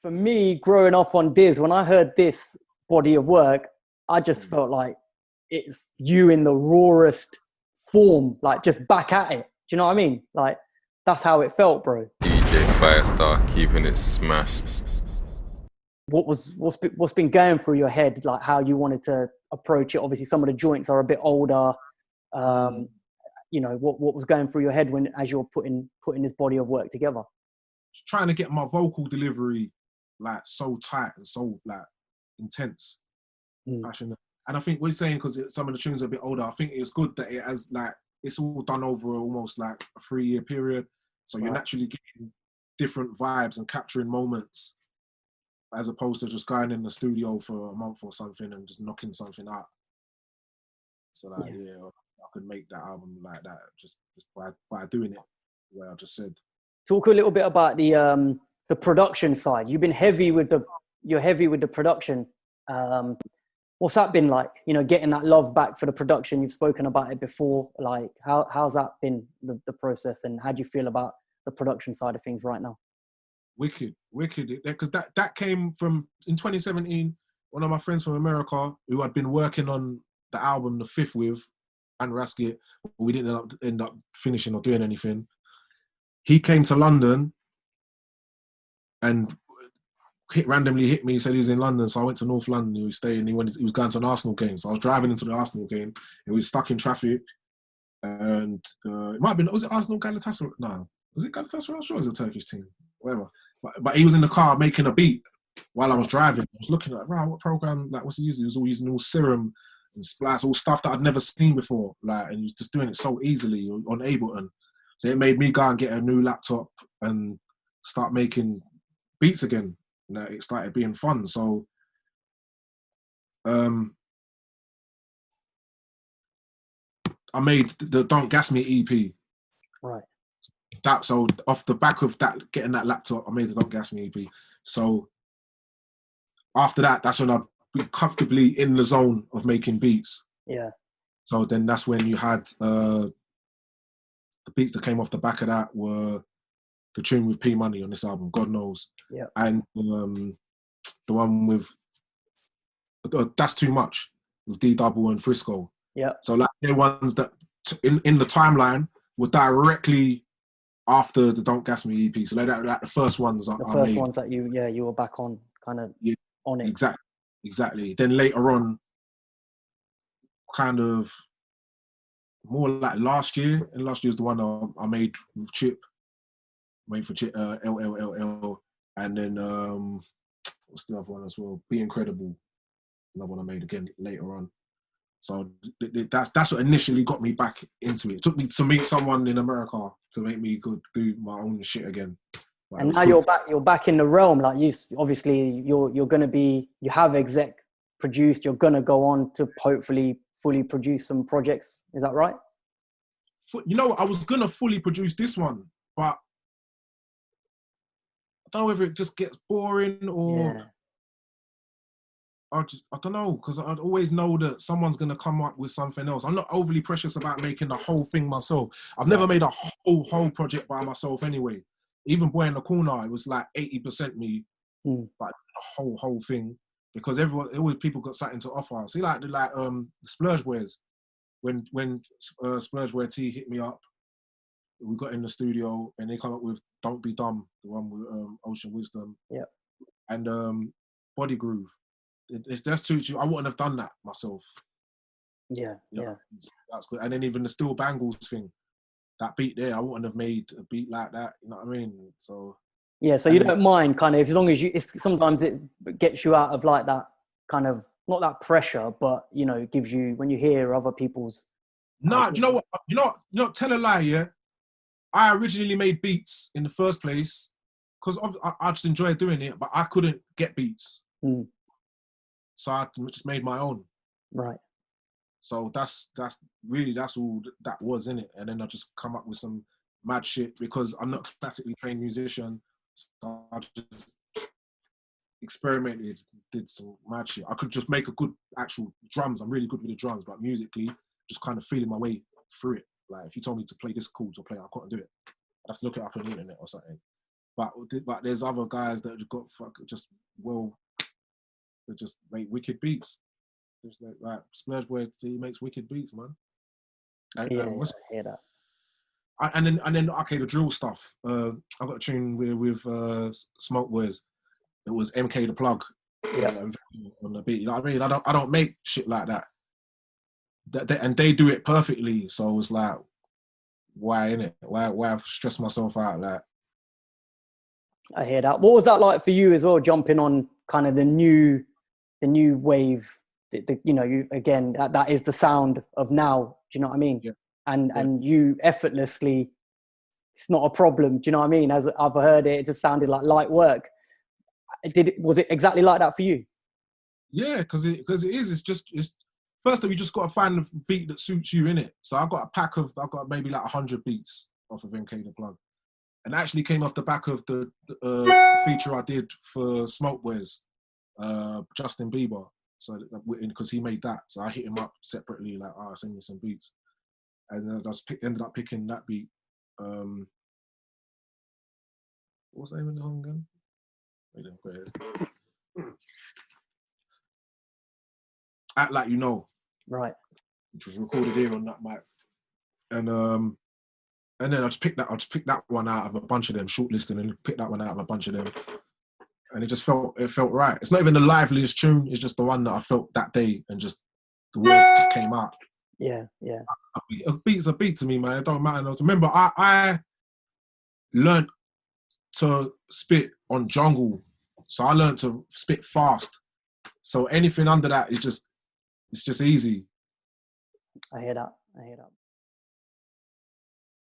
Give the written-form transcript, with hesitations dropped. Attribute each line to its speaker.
Speaker 1: for me, growing up on Diz, when I heard this body of work, I just felt like it's you in the rawest form, like just back at it. Do you know what I mean? Like, that's how it felt, bro.
Speaker 2: DJ Firestarr keeping it smashed.
Speaker 1: What's been going through your head, like how you wanted to approach it? Obviously, some of the joints are a bit older. You know, what was going through your head as you're putting this body of work together?
Speaker 3: Trying to get my vocal delivery like so tight and so like intense, passionate. And I think we're saying, because some of the tunes are a bit older, I think it's good that it has like, it's all done over almost like a 3-year period. So you're naturally getting different vibes and capturing moments, as opposed to just going in the studio for a month or something and just knocking something out. So that, I could make that album like that just by doing it the way I just said.
Speaker 1: Talk a little bit about the production side. You've been heavy with the production. What's that been like? You know, getting that love back for the production. You've spoken about it before. Like, how's that been, the process, and how do you feel about the production side of things right now?
Speaker 3: Wicked, because that came from, in 2017, one of my friends from America who I'd been working on the album The Fifth with, and Rascal, we didn't end up finishing or doing anything. He came to London and randomly hit me. He said he was in London, so I went to North London. He was staying. He was going to an Arsenal game, so I was driving into the Arsenal game. He was stuck in traffic, and it might have been, was it Arsenal Galatasaray? No, was it Galatasaray? I'm sure it was a Turkish team. Whatever. But he was in the car making a beat while I was driving. I was looking at, right, what program? Like, what's he using? He was all using all Serum and Splash, all stuff that I'd never seen before. Like, and he was just doing it so easily on Ableton. So it made me go and get a new laptop and start making beats again. And it started being fun. So I made the Don't Gas Me EP.
Speaker 1: Right.
Speaker 3: So off the back of that, getting that laptop, I made the Don't Gas Me EP. So after that, that's when I'd be comfortably in the zone of making beats.
Speaker 1: Yeah. So
Speaker 3: then that's when you had the beats that came off the back of that were the tune with P Money on this album, God Knows.
Speaker 1: Yeah.
Speaker 3: And the one with That's Too Much with D Double and Frisco.
Speaker 1: Yeah.
Speaker 3: So like they're ones that in the timeline were directly after the Don't Gas Me EP. So like the first ones I made.
Speaker 1: Ones that you were back on, kind of on it.
Speaker 3: Exactly. Then later on, kind of more like last year, and last year was the one I made with Chip. Made for Chip, LLLL. And then what's the other one as well? Be Incredible. Another one I made again later on. So that's what initially got me back into it. It took me to meet someone in America to make me go do my own shit again. Like,
Speaker 1: and now you're back in the realm. Like, you're gonna be, you have exec produced. You're gonna go on to hopefully fully produce some projects. Is that right?
Speaker 3: You know, I was gonna fully produce this one, but I don't know whether it just gets boring or I don't know, because I always know that someone's going to come up with something else. I'm not overly precious about making the whole thing myself. I've never made a whole project by myself anyway. Even Boy in the Corner, it was like 80% me, but the whole thing, because always people got something to offer. See, like the Splurge Boys, when Splurge Wear T hit me up, we got in the studio and they come up with Don't Be Dumb, the one with Ocean Wisdom, and Body Groove. That's too. I wouldn't have done that myself.
Speaker 1: Yeah.
Speaker 3: That's good. And then even the Steel Bangles thing, that beat there, I wouldn't have made a beat like that. You know what I mean? So
Speaker 1: yeah. So you don't mind, kind of, as long as sometimes it gets you out of like that kind of, not that pressure, but you know, it gives you, when you hear other people's.
Speaker 3: Nah, you know what? You know, tell a lie. Yeah, I originally made beats in the first place because I just enjoyed doing it, but I couldn't get beats. So I just made my own.
Speaker 1: Right.
Speaker 3: So that's all that was in it. And then I just come up with some mad shit because I'm not a classically trained musician. So I just experimented, did some mad shit. I could just make a good actual drums. I'm really good with the drums, but musically, just kind of feeling my way through it. Like if you told me to play this chord or play, I couldn't do it. I'd have to look it up on the internet or something. But there's other guys that have got they just make wicked beats. Just like Splurge Boy, he makes wicked beats, man.
Speaker 1: I hear that.
Speaker 3: And then okay, the drill stuff. I got a tune with Smoke Boys. It was MK the Plug.
Speaker 1: Yeah.
Speaker 3: On the beat. You know what I mean? I don't make shit like that. And they do it perfectly. So it's like, why innit? Why I've stressed myself out like?
Speaker 1: I hear that. What was that like for you as well? Jumping on kind of the new wave. Again, that is the sound of now. Do you know what I mean?
Speaker 3: Yeah.
Speaker 1: And you effortlessly, it's not a problem. Do you know what I mean? As I've heard it, it just sounded like light work. Was it exactly like that for you?
Speaker 3: Yeah, because it is. It's first of all, you just got to find the beat that suits you in it. So I've got maybe like 100 beats off of MK the Plug, and actually came off the back of the feature I did for Smoke Boys, Justin Bieber. So because he made that, so I hit him up separately, like, send me some beats, and then I just ended up picking that beat. What's the name of the song again? Go ahead. Act Like You Know,
Speaker 1: right?
Speaker 3: Which was recorded here on that mic, and then I just picked that one out of a bunch of them, shortlisting, and picked that one out of a bunch of them. And it felt right. It's not even the liveliest tune. It's just the one that I felt that day, and just the words just came out.
Speaker 1: Yeah.
Speaker 3: A beat's a beat to me, man. It don't matter. Remember, I learned to spit on jungle, so I learned to spit fast. So anything under that is just, it's just easy.
Speaker 1: I hear that.